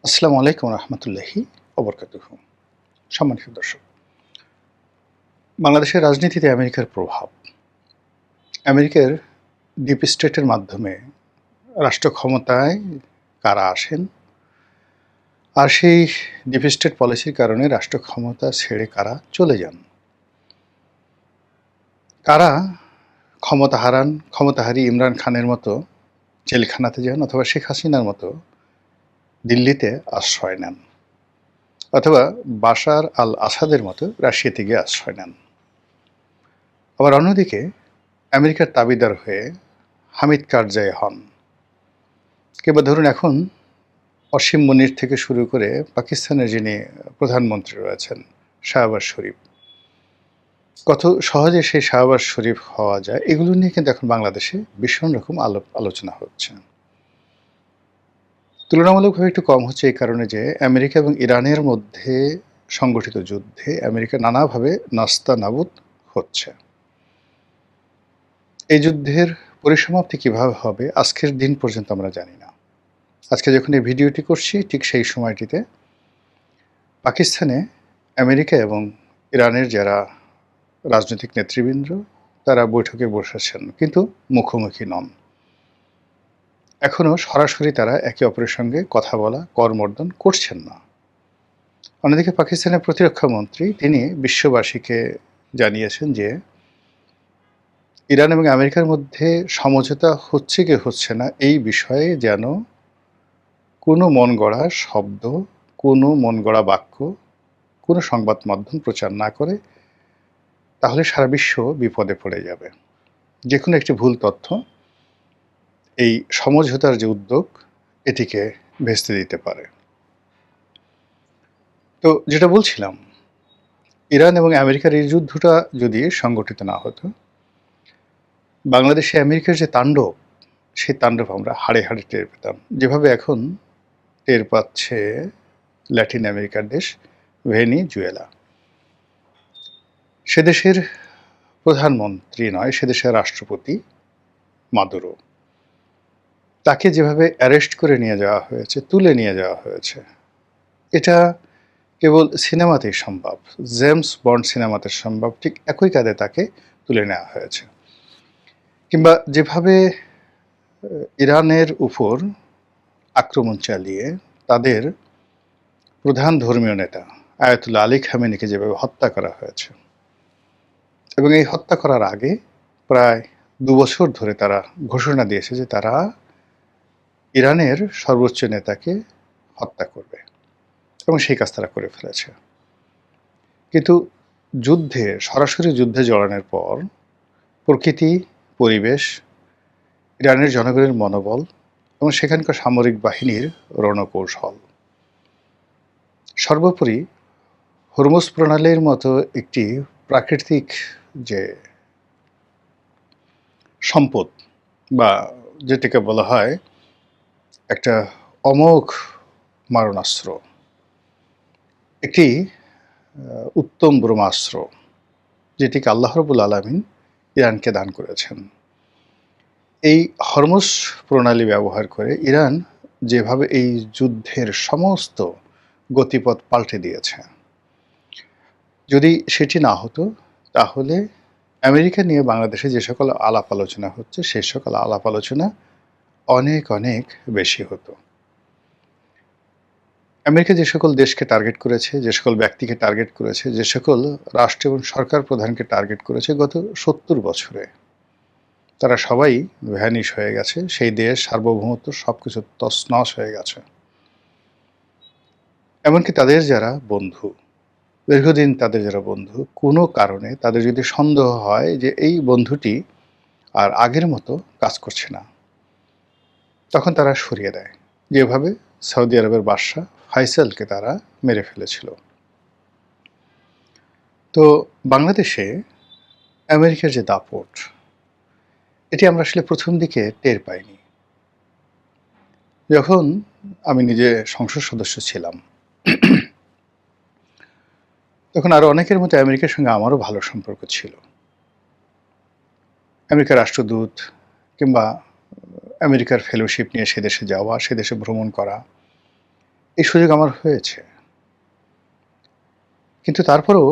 আসসালামু আলাইকুম রহমতুল্লাহি ওবরকাতুহু। সম্মানিত দর্শক, বাংলাদেশের রাজনীতিতে আমেরিকার প্রভাব, আমেরিকার ডিপ স্টেটের মাধ্যমে রাষ্ট্র ক্ষমতায় কারা আসেন, আর সেই ডিপ স্টেট পলিসির কারণে রাষ্ট্র ক্ষমতা ছেড়ে কারা চলে যান, কারা ক্ষমতা হারান, ক্ষমতা হারিয়ে ইমরান খানের মতো জেলখানাতে যান, অথবা শেখ হাসিনার মতো দিল্লিতে আশ্রয় নেন, অথবা বাশার আল আসাদের মতো রাশিয়াতে গিয়ে আশ্রয় নেন। আবার অন্যদিকে আমেরিকার দাবিদার হয়ে হামিদ কারজাই হন, কিংবা ধরুন এখন অসীম মুনির থেকে শুরু করে পাকিস্তানের যিনি প্রধানমন্ত্রী রয়েছেন শাহবাজ শরীফ, কত সহজে সেই শাহবাজ শরীফ হওয়া যায়, এগুলো নিয়ে কিন্তু এখন বাংলাদেশে ভীষণ রকম আলোচনা হচ্ছে। তুলনামূলকভাবে একটু কম হচ্ছে এই কারণে যে আমেরিকা এবং ইরানের মধ্যে সংগঠিত যুদ্ধে আমেরিকা নানাভাবে নাস্তানাবুদ হচ্ছে। এই যুদ্ধের পরিসমাপ্তি কিভাবে হবে আজকের দিন পর্যন্ত আমরা জানি না। আজকে যখন এই ভিডিওটি করছি ঠিক সেই সময়টিতে পাকিস্তানে আমেরিকা এবং ইরানের যারা রাজনৈতিক নেতৃবৃন্দ তারা বৈঠকে বসেছেন, কিন্তু মুখোমুখি নন। এখনও সরাসরি তারা একে অপরের সঙ্গে কথা বলা করমর্দন করছেন না। অন্যদিকে পাকিস্তানের প্রতিরক্ষা মন্ত্রী তিনি বিশ্ববাসীকে জানিয়েছেন যে ইরান এবং আমেরিকার মধ্যে সমঝোতা হচ্ছে কি হচ্ছে না এই বিষয়ে যেন কোনো মন গড়া শব্দ, কোনো মন গড়া বাক্য, কোনো সংবাদ মাধ্যম প্রচার না করে, তাহলে সারা বিশ্ব বিপদে পড়ে যাবে। যে কোনো একটি ভুল তথ্য এই সমঝোতার যে উদ্যোগ এটিকে ভেস্তে দিতে পারে। তো যেটা বলছিলাম, ইরান এবং আমেরিকার এই যুদ্ধটা যদি সংগঠিত না হতো, বাংলাদেশে আমেরিকার যে তাণ্ডব, সেই তাণ্ডব আমরা হাড়ে হাড়ে টের পেতাম, যেভাবে এখন টের পাচ্ছে ল্যাটিন আমেরিকার দেশ ভেনিজুয়েলা। সে দেশের প্রধানমন্ত্রী নয়, সে দেশের রাষ্ট্রপতি মাদুরো, তাকে যেভাবে অ্যারেস্ট করে নিয়ে যাওয়া হয়েছে, তুলে নিয়ে যাওয়া হয়েছে, এটা কেবল সিনেমাতেই সম্ভব। জেমস বন্ড সিনেমাতে সম্ভব, ঠিক একই কায়দে তাকে তুলে নেওয়া হয়েছে। কিংবা যেভাবে ইরানের উপর আক্রমণ চালিয়ে তাদের প্রধান ধর্মীয় নেতা আয়াতুল্লাহ আলী খামেনিকে যেভাবে হত্যা করা হয়েছে, এবং এই হত্যা করার আগে প্রায় ২ বছর ধরে তারা ঘোষণা দিয়েছে যে তারা ইরানের সর্বোচ্চ নেতাকে হত্যা করবে, এবং সেই কাজ তারা করে ফেলেছে। কিন্তু সরাসরি যুদ্ধে জড়ানোর পর প্রকৃতি, পরিবেশ, ইরানের জনগণের মনোবল এবং সেখানকার সামরিক বাহিনীর রণকৌশল, সর্বোপরি হরমুজ প্রণালীর মতো একটি প্রাকৃতিক যে সম্পদ, বা যেটাকে বলা হয় একটা অমোঘ মারণাস্ত্র, একটি উত্তম ব্রহ্মাস্ত্র, যেটিকে আল্লাহ রাব্বুল আলামিন ইরানকে দান করেছেন। এই হরমুজ প্রণালী ব্যবহার করে ইরান যেভাবে এই যুদ্ধের সমস্ত গতিপথ পাল্টে দিয়েছে, যদি সেটি না হতো তাহলে আমেরিকা নিয়ে বাংলাদেশে যে সকল আলাপ আলোচনা হচ্ছে সেই সকল আলাপ আলোচনা অনেক অনেক বেশি হতো। আমেরিকা যে সকল দেশকে টার্গেট করেছে, যে সকল ব্যক্তিকে টার্গেট করেছে, যে সকল রাষ্ট্র এবং সরকার প্রধানকে টার্গেট করেছে গত ৭০ বছরে, তারা সবাই ভ্যানিশ হয়ে গেছে। সেই দেশ সার্বভৌমত্ব সবকিছু তছনছ হয়ে গেছে। এমনকি তাদের যারা বন্ধু, দীর্ঘদিন তাদের যারা বন্ধু, কোনো কারণে তাদের যদি সন্দেহ হয় যে এই বন্ধুটি আর আগের মতো কাজ করছে না, তখন তারা সরিয়ে দেয়, যেভাবে সৌদি আরবের বাদশা ফাইসালকে তারা মেরে ফেলেছিল। তো বাংলাদেশে আমেরিকার যে দাপট, এটি আমরা আসলে প্রথম দিকে টের পাইনি। যখন আমি নিজে সংসদ সদস্য ছিলাম, তখন আরও অনেকের মতো আমেরিকার সঙ্গে আমারও ভালো সম্পর্ক ছিল। আমেরিকার রাষ্ট্রদূত কিংবা আমেরিকার ফেলোশিপ নিয়ে সে দেশে যাওয়া, সে দেশে ভ্রমণ করা, এই সুযোগ আমার হয়েছে। কিন্তু তারপরেও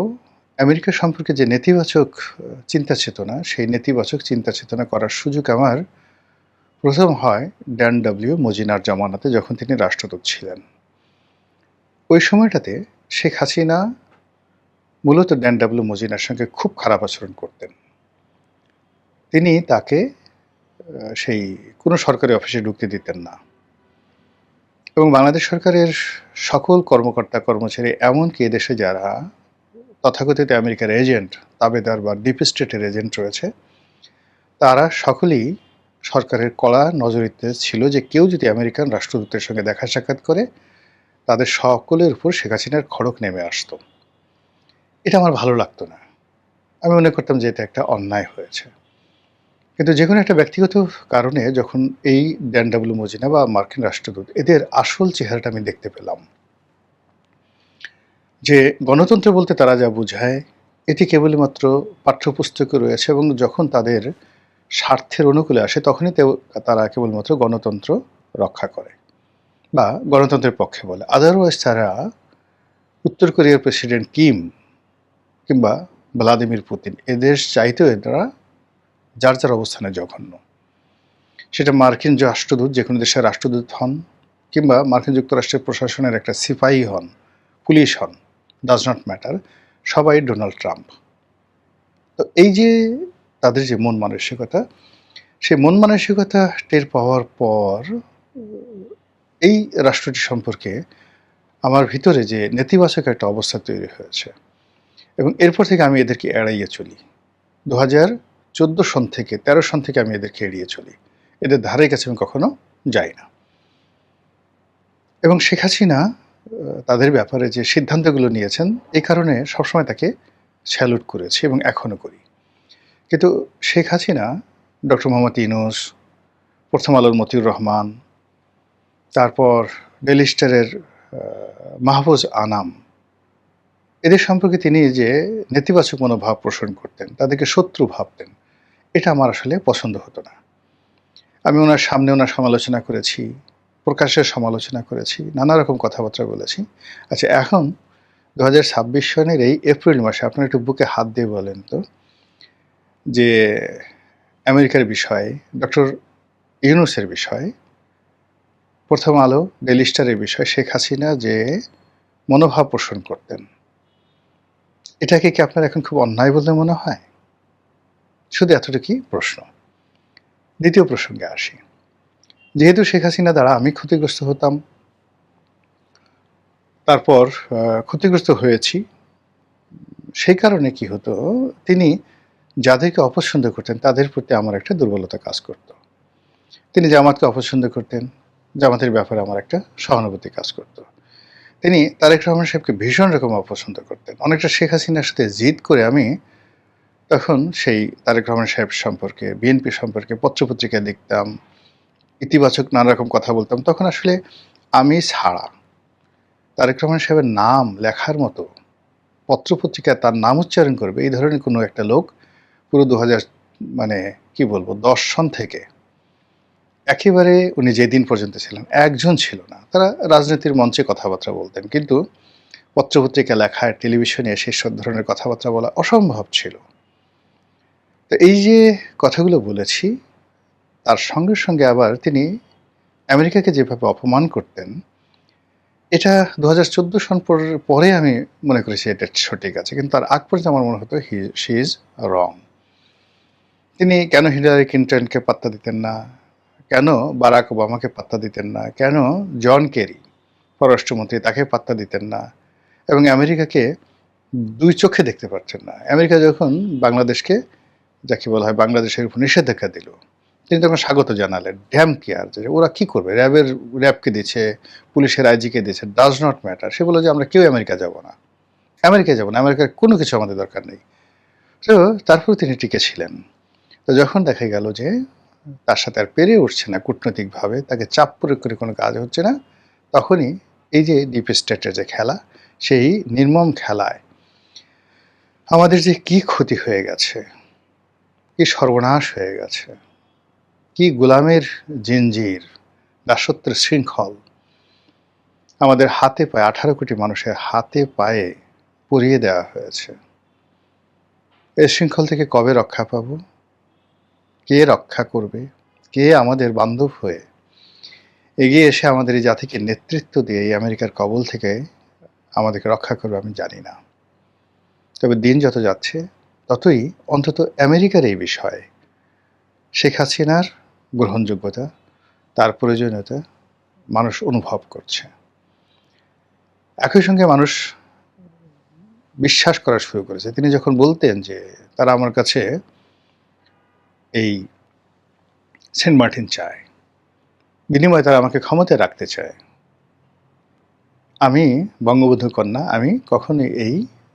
আমেরিকা সম্পর্কে যে নেতিবাচক চিন্তা চেতনা, সেই নেতিবাচক চিন্তা চেতনা করার সুযোগ আমার ১ম হয় ড্যান ডব্লিউ মজীনার জামানাতে, যখন তিনি রাষ্ট্রদূত ছিলেন। ওই সময়টাতে শেখ হাসিনা মূলত ড্যান ডব্লিউ মজীনার সঙ্গে খুব খারাপ আচরণ করতেন। তিনি তাকে সেই কোনো সরকারি অফিসে ঢুকতে দিতেন না, এবং বাংলাদেশ সরকারের সকল কর্মকর্তা কর্মচারী, এমনকি এদেশে যারা তথাকথিত আমেরিকার এজেন্ট, তাবেদার বা ডিপ স্টেটের এজেন্ট রয়েছে, তারা সকলেই সরকারের কড়া নজরিতে ছিল যে কেউ যদি আমেরিকান রাষ্ট্রদূতের সঙ্গে দেখা সাক্ষাৎ করে, তাদের সকলের উপর শেখ হাসিনার খড়ক নেমে আসতো। এটা আমার ভালো লাগতো না। আমি মনে করতাম যে এটা একটা অন্যায় হয়েছে। কিন্তু যেকোনো একটা ব্যক্তিগত কারণে যখন এই ড্যান ডব্লিউ মজীনা বা মার্কিন রাষ্ট্রদূত, এদের আসল চেহারাটা আমি দেখতে পেলাম, যে গণতন্ত্র বলতে তারা যা বোঝায় এটি কেবলমাত্র পাঠ্যপুস্তকে রয়েছে, এবং যখন তাদের স্বার্থের অনুকূলে আসে তখনই তারা কেবলমাত্র গণতন্ত্র রক্ষা করে বা গণতন্ত্রের পক্ষে বলে। আদারওয়াইজ তারা উত্তর কোরিয়ার প্রেসিডেন্ট কিম কিংবা ভ্লাদিমির পুতিন, এদের চাইতেও এরা যার যার অবস্থানে জঘন্য। সেটা মার্কিন রাষ্ট্রদূত, যে কোনো দেশের রাষ্ট্রদূত হন, কিংবা মার্কিন যুক্তরাষ্ট্রের প্রশাসনের একটা সিপাহী হন, পুলিশ হন, ডাজ নট ম্যাটার, সবাই ডোনাল্ড ট্রাম্প। তো এই যে তাদের যে মন মানসিকতা, সেই মন মানসিকতা টের পাওয়ার পর এই রাষ্ট্রটি সম্পর্কে আমার ভিতরে যে নেতিবাচক একটা অবস্থা তৈরি হয়েছে, এবং এরপর থেকে আমি এদেরকে এড়াইয়ে চলি। 2014 সন থেকে 13 সন থেকে আমি এদেরকে এড়িয়ে চলি, এদের ধারে কাছে আমি কখনো যাই না। এবং শেখ হাসিনা তাদের ব্যাপারে যে সিদ্ধান্তগুলো নিয়েছেন, এই কারণে সবসময় তাকে স্যালুট করেছি এবং এখনও করি। কিন্তু শেখ হাসিনা, ডক্টর মোহাম্মদ ইউনূস, প্রথম আলোর মতিউর রহমান, তারপর ডেইলি স্টারের মাহফুজ আনাম, এদের সম্পর্কে তিনি যে নেতিবাচক মনোভাব পোষণ করতেন, তাদেরকে শত্রু ভাবতেন, এটা আমার আসলে পছন্দ হতো না। আমি ওনার সামনে ওনার সমালোচনা করেছি, প্রকাশ্যে সমালোচনা করেছি, নানা রকম কথাবার্তা বলেছি। আচ্ছা, এখন 2026 সনের এই এপ্রিল মাসে আপনারা একটু বুকে হাত দিয়ে বলেন তো, যে আমেরিকার বিষয়ে, ডক্টর ইউনূসের বিষয়ে, প্রথম আলো, ডেইলি স্টারের বিষয়ে শেখ হাসিনা যে মনোভাব পোষণ করতেন, এটাকে কি আপনার এখন খুব অন্যায় বলে মনে হয়? শুধু এতটুকুই প্রশ্ন। দ্বিতীয় প্রসঙ্গে আসি। যেহেতু শেখ হাসিনা দ্বারা আমি ক্ষতিগ্রস্ত হতাম, তারপর ক্ষতিগ্রস্ত হয়েছি, সেই কারণে কি হতো, তিনি যাদেরকে অপছন্দ করতেন তাদের প্রতি আমার একটা দুর্বলতা কাজ করত। তিনি জামাতকে অপছন্দ করতেন, জামাতের ব্যাপারে আমার একটা সহানুভূতি কাজ করত। তিনি তারেক রহমান সাহেবকে ভীষণ রকম অপছন্দ করতেন। অনেকটা শেখ হাসিনার সাথে জিদ করে আমি তখন সেই তারেক রহমান সাহেব সম্পর্কে, বিএনপি সম্পর্কে পত্রপত্রিকায় লিখতাম, ইতিবাচক নানা রকম কথা বলতাম। তখন আসলে আমি ছাড়া তারেক রহমান সাহেবের নাম লেখার মতো, পত্রপত্রিকায় তার নাম উচ্চারণ করবে, এই ধরনের কোনো একটা লোক পুরো 2000 মানে কি বলবো 10 সন থেকে একেবারে উনি যেদিন পর্যন্ত ছিলেন একজন ছিল না। তারা রাজনীতির মঞ্চে কথাবার্তা বলতেন, কিন্তু পত্রপত্রিকা লেখায়, টেলিভিশনে এসে সব ধরনের কথাবার্তা বলা অসম্ভব ছিল। তো এই যে কথাগুলো বলেছি, তার সঙ্গে সঙ্গে আবার তিনি আমেরিকাকে যেভাবে অপমান করতেন, এটা 2014 সন পরে আমি মনে করেছি এটা সঠিক আছে, কিন্তু তার আগ পর্যন্ত আমার মনে হতো শি ইজ রং। তিনি কেন হিলারি ক্লিন্টনকে পাত্তা দিতেন না, কেন বারাক ওবামাকে পাত্তা দিতেন না, কেন জন কেরি পররাষ্ট্রমন্ত্রী তাকে পাত্তা দিতেন না, এবং আমেরিকাকে দুই চোখে দেখতে পারছেন না। আমেরিকা যখন বাংলাদেশকে, যাকে বলা হয় বাংলাদেশের উপর নিষেধাজ্ঞা দিল, তিনি তখন স্বাগত জানালেন। ড্যাম কেয়ার, যে ওরা কি করবে, র্যাবকে দিচ্ছে, পুলিশের আইজিকে দিচ্ছে, ডাজ নট ম্যাটার। সে বলে যে আমরা কেউ আমেরিকা যাব না, আমেরিকায় যাব না, আমেরিকার কোনো কিছু আমাদের দরকার নেই। তো তারপর তিনি টিকে ছিলেন। তো যখন দেখা গেল যে তার সাথে আর পেরে উঠছে না কূটনৈতিকভাবে, তাকে চাপ প্রয়োগ করে কোনো কাজ হচ্ছে না, তখনই এই যে ডিপ স্টেটের যে খেলা, সেই নির্মম খেলায় আমাদের যে কি ক্ষতি হয়ে গেছে, কি সর্বনাশ হয়ে গেছে, কি গোলামের জিনজির, দাসত্বের শৃঙ্খল আমাদের হাতে পায়ে 18 কোটি মানুষের হাতে পায়ে পুড়িয়ে দেওয়া হয়েছে। এই শৃঙ্খল থেকে কবে রক্ষা পাব? কে রক্ষা করবে? কে আমাদের বান্ধব হয়ে এগিয়ে এসে আমাদের এই জাতিকে নেতৃত্ব দিয়ে এই আমেরিকার কবল থেকে আমাদেরকে রক্ষা করবে আমি জানি না। তবে দিন যত যাচ্ছে ততই অন্তত আমেরিকার এই বিষয়ে শেখ হাসিনার গ্রহণযোগ্যতা, তার প্রয়োজনীয়তা মানুষ অনুভব করছে। একই সঙ্গে মানুষ বিশ্বাস করা শুরু করেছে। তিনি যখন বলতেন যে তারা আমার কাছে এই সেন্ট মার্টিন চায়, বিনিময়ে তারা আমাকে ক্ষমতায় রাখতে চায়, আমি বঙ্গবন্ধু কন্যা, আমি কখনোই এই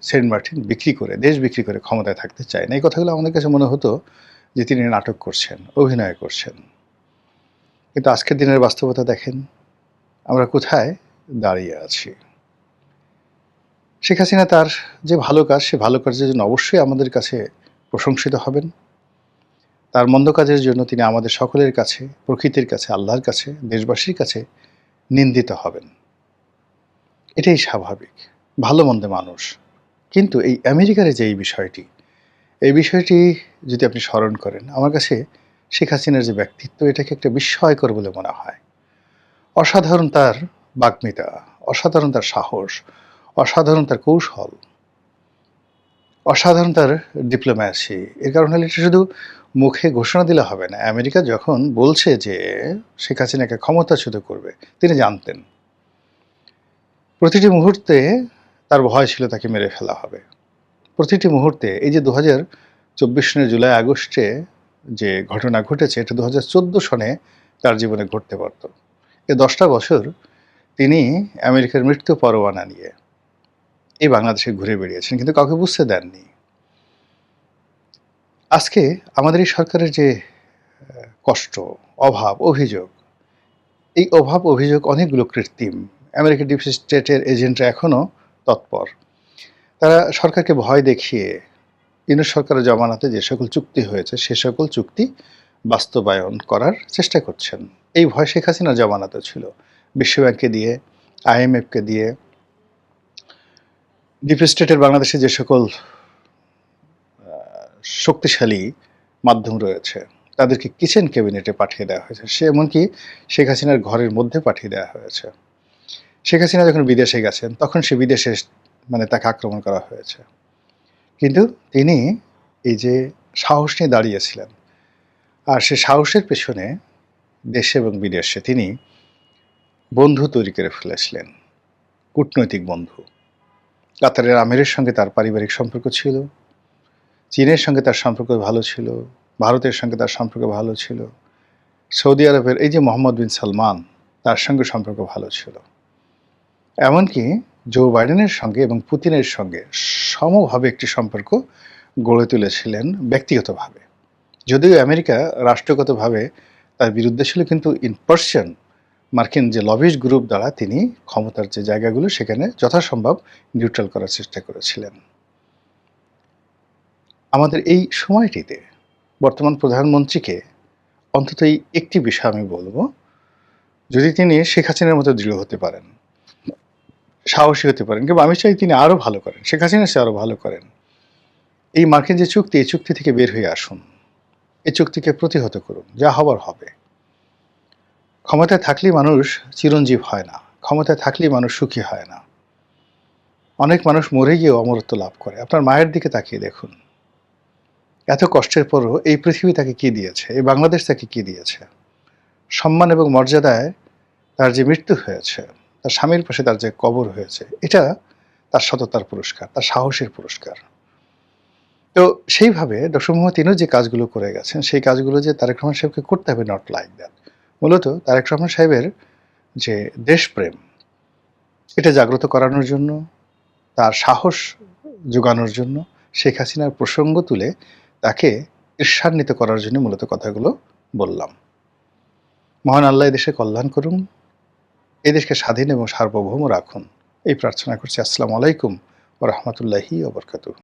সেন্ট মার্টিন বিক্রি করে, দেশ বিক্রি করে ক্ষমতায় থাকতে চাই না। এই কথাগুলো আমাদের কাছে মনে হতো যে তিনি নাটক করছেন, অভিনয় করছেন। কিন্তু আজকের দিনের বাস্তবতা দেখেন, আমরা কোথায় দাঁড়িয়ে আছি। শেখ হাসিনা তার যে ভালো কাজ, সে ভালো কাজের জন্য অবশ্যই আমাদের কাছে প্রশংসিত হবেন। তার মন্দ কাজের জন্য তিনি আমাদের সকলের কাছে, প্রকৃতির কাছে, আল্লাহর কাছে, দেশবাসীর কাছে নিন্দিত হবেন। এটাই স্বাভাবিক, ভালো মন্দে মানুষ। কিন্তু এই আমেরিকার যে এই বিষয়টি যদি আপনি স্মরণ করেন, আমার কাছে শেখ হাসিনার যে ব্যক্তিত্ব, এটাকে একটা বিস্ময়কর বলে মনে হয়। অসাধারণ তার বাগ্মিতা, অসাধারণ তার সাহস, অসাধারণ তার কৌশল, অসাধারণ তার ডিপ্লোম্যাসি। এর কারণ হলে এটা শুধু মুখে ঘোষণা দিলে হবে না। আমেরিকা যখন বলছে যে শেখ হাসিনাকে ক্ষমতাচ্যুত করবে, তিনি জানতেন প্রতিটি মুহূর্তে তার ভয় ছিল তাকে মেরে ফেলা হবে। প্রতিটি মুহূর্তে এই যে 2024 সনের জুলাই আগস্টে যে ঘটনা ঘটেছে, এটা 2014 সনে তার জীবনে ঘটতে পারত। এই 10টা বছর তিনি আমেরিকার মৃত্যু পরোয়ানা নিয়ে এই বাংলাদেশে ঘুরে বেড়িয়েছেন, কিন্তু কাউকে বুঝতে দেননি। আজকে আমাদের এই সরকারের যে কষ্ট, অভাব, অভিযোগ, এই অভাব অভিযোগ অনেকগুলো কৃত্রিম। আমেরিকার ডিপ স্টেটের এজেন্টরা এখনও তৎপর। তারা সরকারকে ভয় দেখিয়ে ইউনুস সরকারের জমানাতে যে সকল চুক্তি হয়েছে সে সকল চুক্তি বাস্তবায়ন করার চেষ্টা করছেন। এই ভয় শেখ হাসিনার জমানাতে ছিল। বিশ্বব্যাংককে দিয়ে, IMF-কে দিয়ে, ডিপ স্টেটের বাংলাদেশে যে সকল শক্তিশালী মাধ্যম রয়েছে তাদেরকে কিচেন ক্যাবিনেটে পাঠিয়ে দেওয়া হয়েছে। সে এমনকি শেখ হাসিনার ঘরের মধ্যে পাঠিয়ে দেওয়া হয়েছে। শেখ হাসিনা যখন বিদেশে গেছেন তখন সে বিদেশে তাকে আক্রমণ করা হয়েছে। কিন্তু তিনি এই যে সাহস নিয়ে দাঁড়িয়েছিলেন, আর সে সাহসের পেছনে দেশে এবং বিদেশে তিনি বন্ধু তৈরি করে ফেলেছিলেন, কূটনৈতিক বন্ধু। কাতারের আমিরের সঙ্গে তার পারিবারিক সম্পর্ক ছিল, চীনের সঙ্গে তার সম্পর্ক ভালো ছিল, ভারতের সঙ্গে তার সম্পর্ক ভালো ছিল, সৌদি আরবের এই যে মোহাম্মদ বিন সালমান, তার সঙ্গে সম্পর্ক ভালো ছিল। এমনকি জো বাইডেনের সঙ্গে এবং পুতিনের সঙ্গে সমভাবে একটি সম্পর্ক গড়ে তুলেছিলেন ব্যক্তিগতভাবে। যদিও আমেরিকা রাষ্ট্রগতভাবে তার বিরুদ্ধে ছিল, কিন্তু ইন পার্সন মার্কিন যে লবিস্ট গ্রুপ দ্বারা তিনি ক্ষমতার যে জায়গাগুলো সেখানে যথাসম্ভব নিউট্রাল করার চেষ্টা করেছিলেন। আমাদের এই সময়টিতে বর্তমান প্রধানমন্ত্রীকে অন্তত এই একটি বিষয় আমি বলবো, যদি তিনি শেখ হাসিনার মতো দৃঢ় হতে পারেন, সাহসী হতে পারেন, কিন্তু আমি চাই তিনি আরও ভালো করেন, শেখ হাসিনা সে আরও ভালো করেন। এই মার্কিন যে চুক্তি, এই চুক্তি থেকে বের হয়ে আসুন, এই চুক্তিকে প্রতিহত করুন, যা হবার হবে। ক্ষমতায় থাকলেই মানুষ চিরঞ্জীব হয় না, ক্ষমতায় থাকলেই মানুষ সুখী হয় না। অনেক মানুষ মরে গিয়েও অমরত্ব লাভ করে। আপনার মায়ের দিকে তাকিয়ে দেখুন, এত কষ্টের পরও এই পৃথিবী তাকে কি দিয়েছে, এই বাংলাদেশ তাকে কি দিয়েছে? সম্মান এবং মর্যাদায় তার যে মৃত্যু হয়েছে, তার স্বামীর পাশে তার যে কবর হয়েছে, এটা তার সততার পুরস্কার, তার সাহসের পুরস্কার। তো সেইভাবে ডক্টর মোহাম্মদ ইউনূস যে কাজগুলো করে গেছেন, সেই কাজগুলো যে তারেক রহমান সাহেবকে করতে হবে, নট লাইক দ্যাট। মূলত তারেক রহমান সাহেবের যে দেশপ্রেম, এটা জাগ্রত করানোর জন্য, তার সাহস যোগানোর জন্য, শেখ হাসিনার প্রসঙ্গ তুলে তাকে ঈর্ষান্বিত করার জন্য মূলত কথাগুলো বললাম। মহান আল্লাহ এদেশে কল্যাণ করুন, এদেশকে স্বাধীন এবং সার্বভৌম রাখুন, এই প্রার্থনা করছি। আসসালামু আলাইকুম ওয়া রাহমাতুল্লাহি ওয়া বারাকাতুহু।